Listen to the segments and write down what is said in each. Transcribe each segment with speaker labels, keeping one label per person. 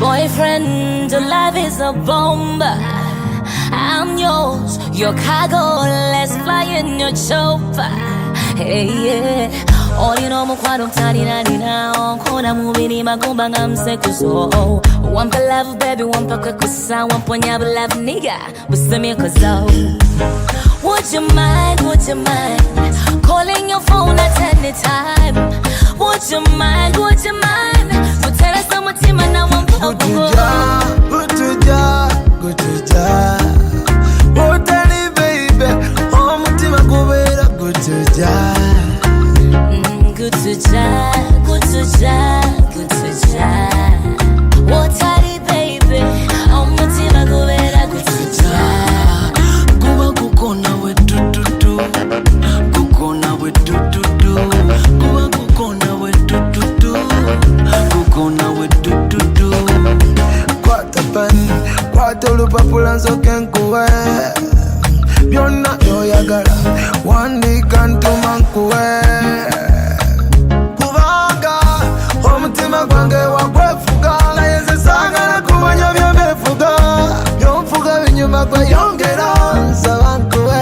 Speaker 1: Boyfriend, your life is a bomb. I'm yours, your cargo. Let's fly in your chopper. Hey, yeah. All you know, mukwano tani na nina. Kona mubini magumba ngamsekuso. Wampa love, baby, wampa kwekusa. Wampa nyabu love, nigga. Busemi kozo. Would you mind, would you mind calling your phone at any time? Would you mind, would you mind Mutera sa mutima na wampa
Speaker 2: kugo Kutuja Utani baby Oh mutima kubera kutuja
Speaker 1: Kutuja Utani baby Oh mutima kubera kutuja
Speaker 2: Kuba kukona we tututu Kukona we tututu Kuba kukona we tututu Kukona we tututu Kwata pen Kwata olupapula nsoke nkuwe Byonna byoyagala Wandika ntuma nkuwe Kubanga omutima gwange wagwefuga Naye nze saagala kumanya by'omefuga By'onfuga binyuma gwe yongera nsaba nkuwe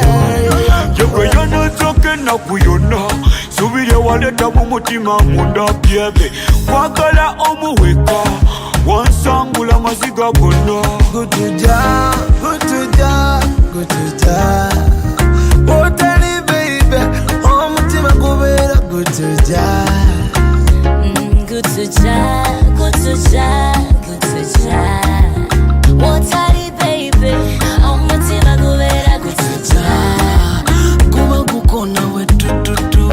Speaker 3: Yegwe yonozoke nakuyona Subire waleta mu mutima munda byebe Kwagala omuweka Wansangula maziga gonna
Speaker 2: Kutuja Utani baby omutima kubera kutuja
Speaker 1: Kutuja Utani baby omutima kubera kutuja
Speaker 2: Kuba kukona we tututu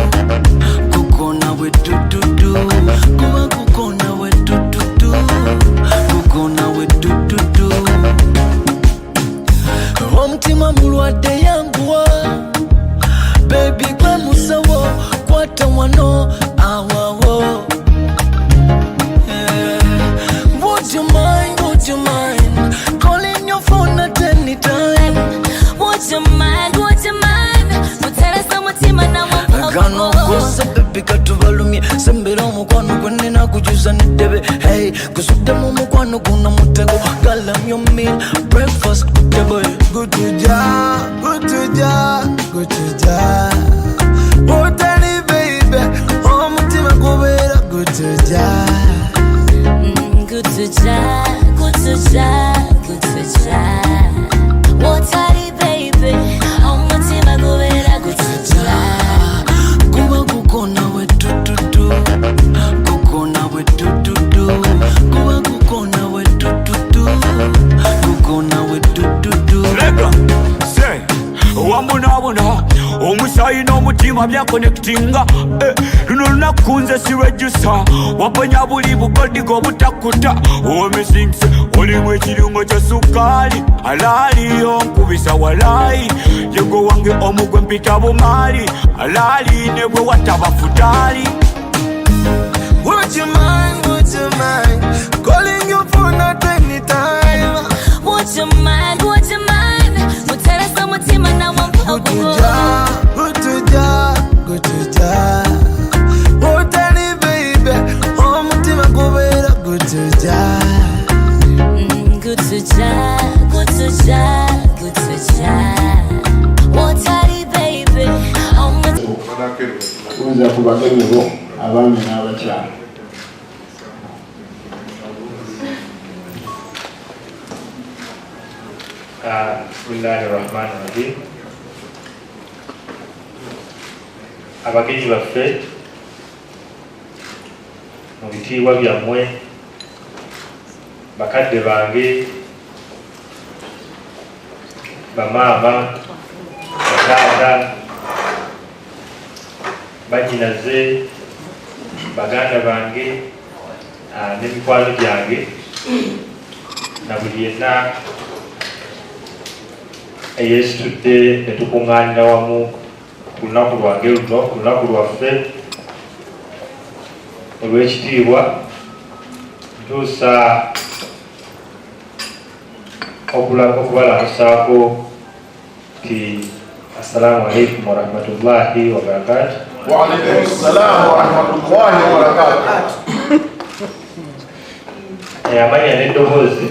Speaker 2: Kukona we tututu Kuba kukona we tututu Kukona we tututu Omutima mulwadde yanguwa Baby gwe musawo Kwata wano awawo Would you mind Calling your phone at any time
Speaker 1: Would you mind Mutera sa mutima na wampa
Speaker 2: Gano kose baby katubalumye Sembera omukwano gwenina kujuza nidebe Hey, kusudde mu mukwano guna mutego Girl, I'm your meal, breakfast kutebo Kutuja Utani baby, omutima kubera kutuja
Speaker 1: Kutuja Utani baby omutima kubera kutuja
Speaker 2: Kuba kukona we tututu Kukona we tututu Kuba kukona we tututu Kukona we tututu
Speaker 3: Lega, say Wambona Omusayi n'omutima byakonectinga Luno lunaku nze sirwejusa Wamponya buli bugodigo obutakuta Omisingse olimu ekirungo kya sukali Alali onkubisa walayi Yego wange omugwe mpita bumaali Alali ne bwe wataba futali
Speaker 2: Would you mind calling your phone at any time?
Speaker 1: Would you mind Mutera sa mutima na wampa
Speaker 2: Kutuja Utani baby omutima kubera kutuja
Speaker 1: Kutuja Utani baby
Speaker 4: Kuza ku bagenyi abaami n'abakyala
Speaker 5: Bismillahirrahmanirrahim. Abagenyi baffe mu bitiibwa byammwe bakadde bange bamaama bataata banyinaze baganda bange n'emikwano gyange na buli yenna eyeesitudde ne tukuŋŋaanira wamu ku lunaku lwange luno ku lunaku lwaffe olw'ekitiibwa ntuusa okubalamusaako nti assalamu alaikum warahmatullahi wabarakatuh.
Speaker 4: Wa alaikum assalam warahmatullahi wabarakatuh.
Speaker 5: yamanya n'eddoboozi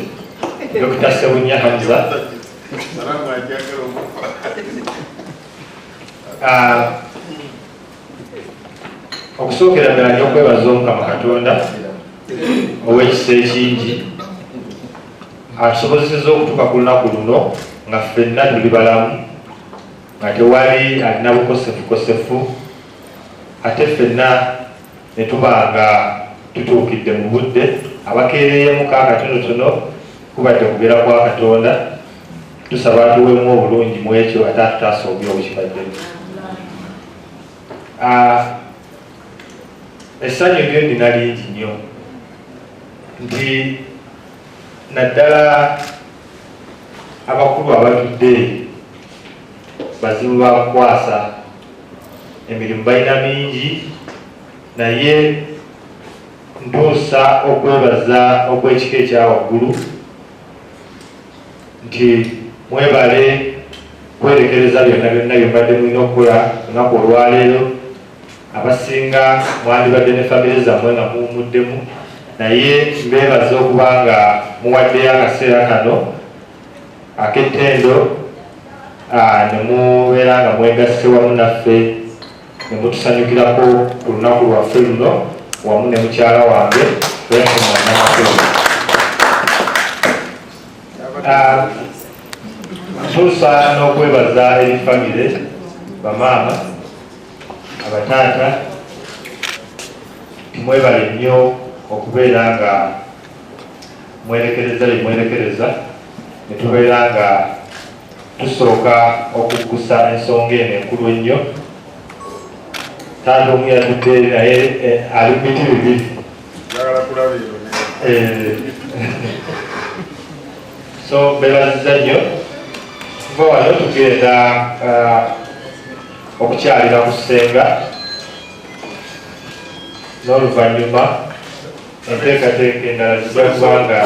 Speaker 5: Dr. Sebunya Hamza okusookera ddala n'okwebaza Omukama Katonda ow'ekisa ekingi atusobozesezza okutuuka ku lunaku luno nga ffenna tuli balamu nga tewali alina bukosefukosefu ate ffenna ne tuba nga tutuukidde mu budde abakeereyemuko akatonotono kubadde kugera kwa Katonda tusaba tuweemu obulungi mu ekyo ate atutaasoobya obukibaddemu. Essanyu lyo ndina lingi nnyo nti naddala abakulu abatudde bazibu bakukwasa emirimu balina mingi naye ntuusa okwebaza okw'ekika ekyawaggulu nti mwebale kwerekereza byonna byonna byembadde mulina okukola lunaku olwaleero. Abasinga mwandibadde ne famire zammwe nga muwumuddemu naye mbeebaza okuba nga muwaddeyo akaseera kano ak'ettendo ne mubeera nga mwegasse wamu naffe ne mutusanyukirako ku lunaku lwaffe luno wamu ne mukyala wange Namakulu. Ntuusa n'okwebaza eri famire bamaama abataata timwebale nnyo okubeera nga mwerekereza bye ne tubeera nga tusooka okuggusa ensonga eno enkulu ennyo. Taata omu yatudde naye ali mu biti bibiri so beebaziza nnyo tuva wano tugenda okukyalira ku ssenga n'oluvannyuma enteekateeka endala zijja kuba nga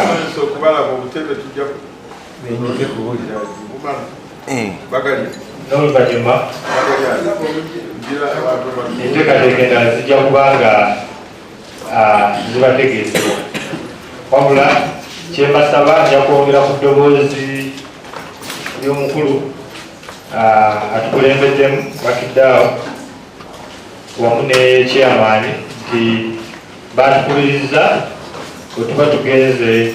Speaker 5: n'oluvannyuma enteekateeka endala zijja kuba nga zibategeezebwa wabula kyembasaba nja kwongera ku ddoboozi ly'omukulu atukulembeddemu Bakiddaawo wamu ne chairman nti batukubiriza bwe tuba tugenze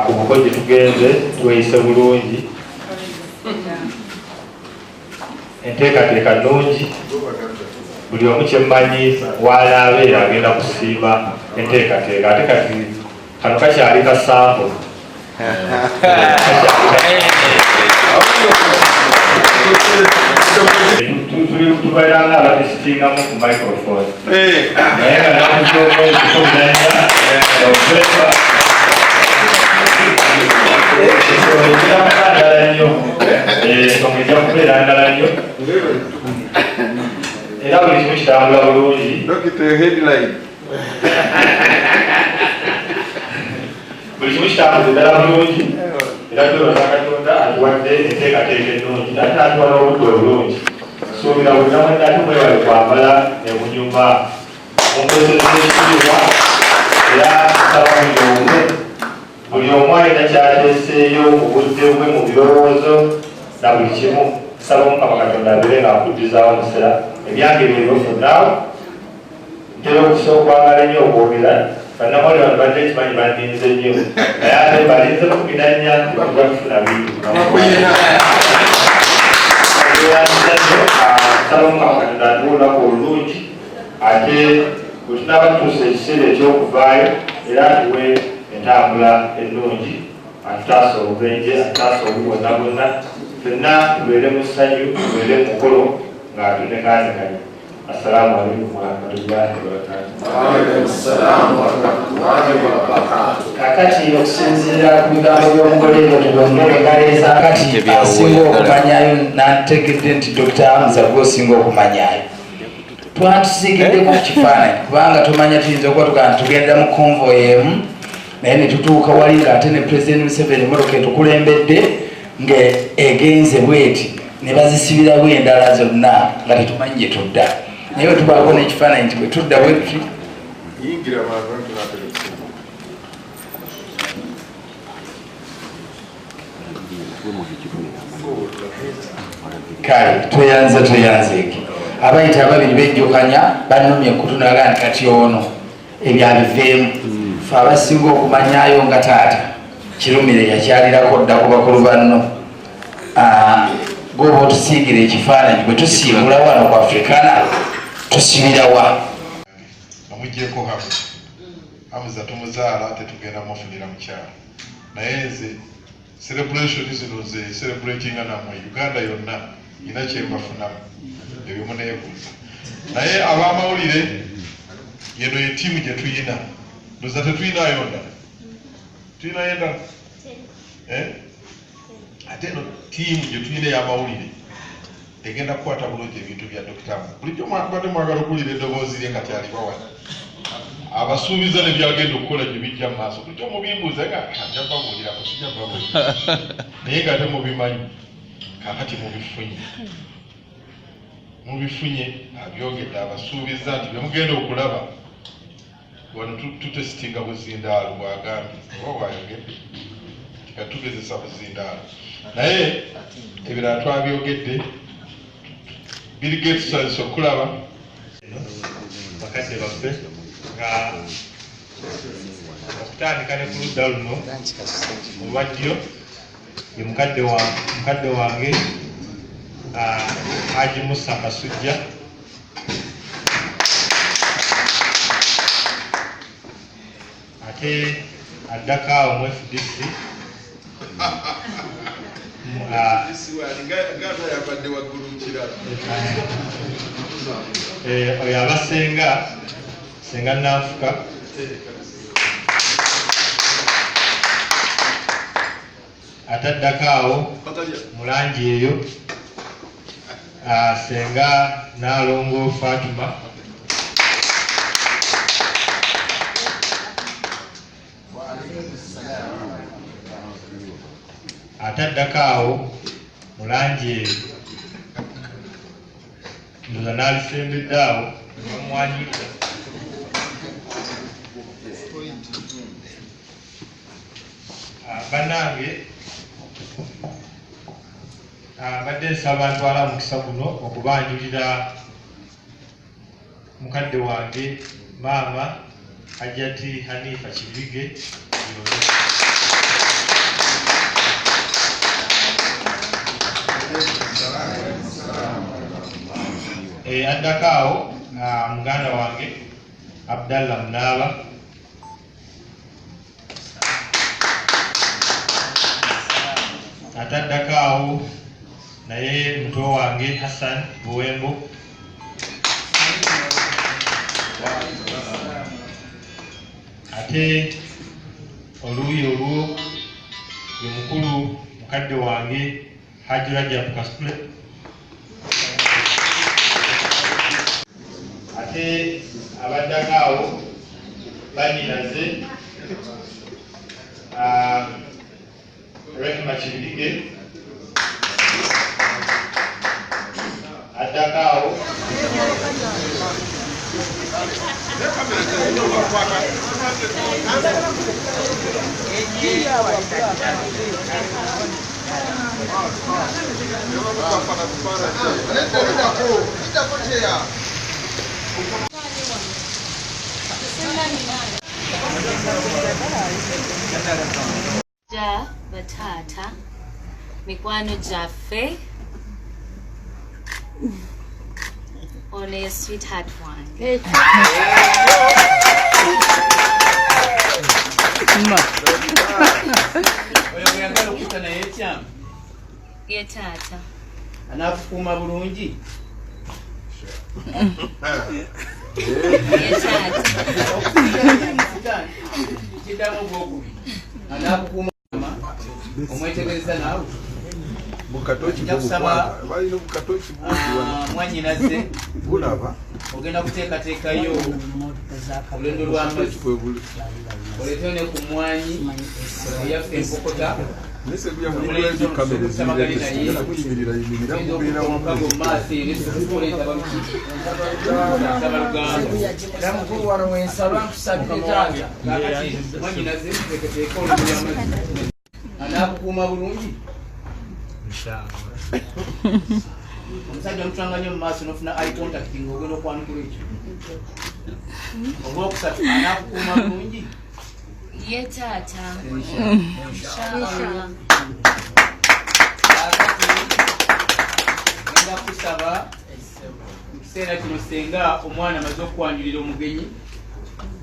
Speaker 5: ku buko gye tugenze tweyise bulungi enteekateeka nnungi buli omu kyemmanyi waalaabeera agenda kusiima enteekateeka ate kati kano kakyali ka sample tubeera nga abatisitingamu ku microphone naye nga nakuzoomwezikumanya ndala nnyo ensonga ejja kubeera ndala nnyo era buli kimu kitambula bulungi buli kimu kitambula ddala bulungi era twebaza Katonda atuwadde enteekateeka ennungi ate atuwa n'obudde obulungi suubira buli namwe ate mwebale kwambala ne munyuma munkozesa ekitiibwa era nsaba buli omu alina kyateeseeyo mu budde bwe mu birowoozo na buli kimu nsaba Omukama Katonda abeere nga akuddizaawo musera ebyange byebyofunaawo ntera okusobola okwagala ennyo okwogera bannamawulire bano badde ekimanyi bandinze nnyo naye ate balinze kuminanya kuba tufuna bintu nsaba Omukama Katonda atuwe olunaku olulungi ate bwe tunaaba tutuusa ekiseera ekyokuvaayo era atuwe entambula ennungi atutaasa obubenje atutaasa obu bwonna bwonna ffenna tubeere mu ssanyu tubeere mu mukolo nga tunekaanekanye. Assalamu alaikum warahmatullahi wabarakatuh.
Speaker 6: Kakati okusinziira ku bigambo by'omugole ebyo tubongeregaleza kati asinga okumanyayo nantegedde nti Dr. Hamza gwosinga okumanyayo twatusiigiddeko ku kifaananyi kubanga tumanya tuyinza okuba tugamba tugenda mu convoy emu naye ne tutuuka wali ng'ate ne President Museveni emmotoka etukulembedde nga egenze bweti ne bazisibirawo endala zonna nga tetumanyi gye tudda naye bwe tubaako n'ekifaananyi nti bwe tudda bwe tuti kale tweyanze abayita ababiri bejjukanya bannomye kutunaga nti kati ono ebyabiveemu fe abasinga okumanyayo nga taata Kirumire yakyalirako dda ku bakulu banno goba otusiigira ekifaananyi bwe tusiibula wano ku Africana tusibirawa
Speaker 7: amuggyeko Hamuza tumuzaala tetugenda mufunira mukyala naye nze celebration zino ze celebratinga namwe Uganda yonna ina kyembafunamu ebyo muneebuuza naye ab'amawulire yeno ye ttiimu gye tuyina ndoza tetuyinayo ndala tuyinayo endala ate eno ttiimu gye tuyina ey'amawulire egenda kukwata bulungi ebintu bya dokitamu bulijjo mwakubadde mwagala okuwulira eddoboozi lye kati alibawana abasuubiza ne byagenda okukola gye bijja mu maaso bulijjo mubimbuuza nga ajja babuulirako sijja babuulira naye nga ate mubimanyi kakati mubifunye abyogedde abasuubiza nti byemugenda okulaba wano tutesitinga buzindaalo bwagambye oba bwayogedde tikatugezesa buzindaalo naye ebirala twabyogedde Bill Gates alisa okulaba bakadde baffe nga okutandika ne ku ludda luno mu baddyo ye mukadde wange Haji Musa Kasujja ate addako awo mu FDC oyo abasenga senga Nanfuka ataddako awo mu langi eyo senga Nalongo Fatuma ataddako awo mu langi eyo ndoza n'alisembedde awo bamwanyisa bannange mbadde nsaba ntwala mukisa guno okubanjulira mukadde wange maama Hajjati Hanifa Kibige addako awo muganda wange Abdallah Munaba ataddako awo naye muto wange Hassan Buwembo ate oluuyi olwo ye mukulu mukadde wange Haji Rajab Kasule ate abaddako awo banyinaze Rehema Kibige addako awo
Speaker 1: Ja batata mikwano gyaffe ono ye sweetheart wange ye taata
Speaker 8: anakukuuma bulungi
Speaker 1: ye taata
Speaker 8: kiddamu gwokubiri anakukuuma omwetegereza naawe mwanyinaze ogenda kuteekateekayo olwendo lw'amazzi oleeteo ne ku mwanyi eyaffe enkokota samagali naye okago maaso eresoleeta
Speaker 6: mukulu wano wensaba nkusabire taata
Speaker 8: kakati mwanyinaze teekateeka olwendo lw'amazzi anakukuuma bulungi omusajja omutwanganye mu maaso nofuna eye contact ng'ogenda okwanukula ekyo ogwokusatu anaakukuuma bulungi
Speaker 1: Ye taata.
Speaker 8: ngenda kusaba mu kiseera kino senga omwana amaze okwanjulira omugenyi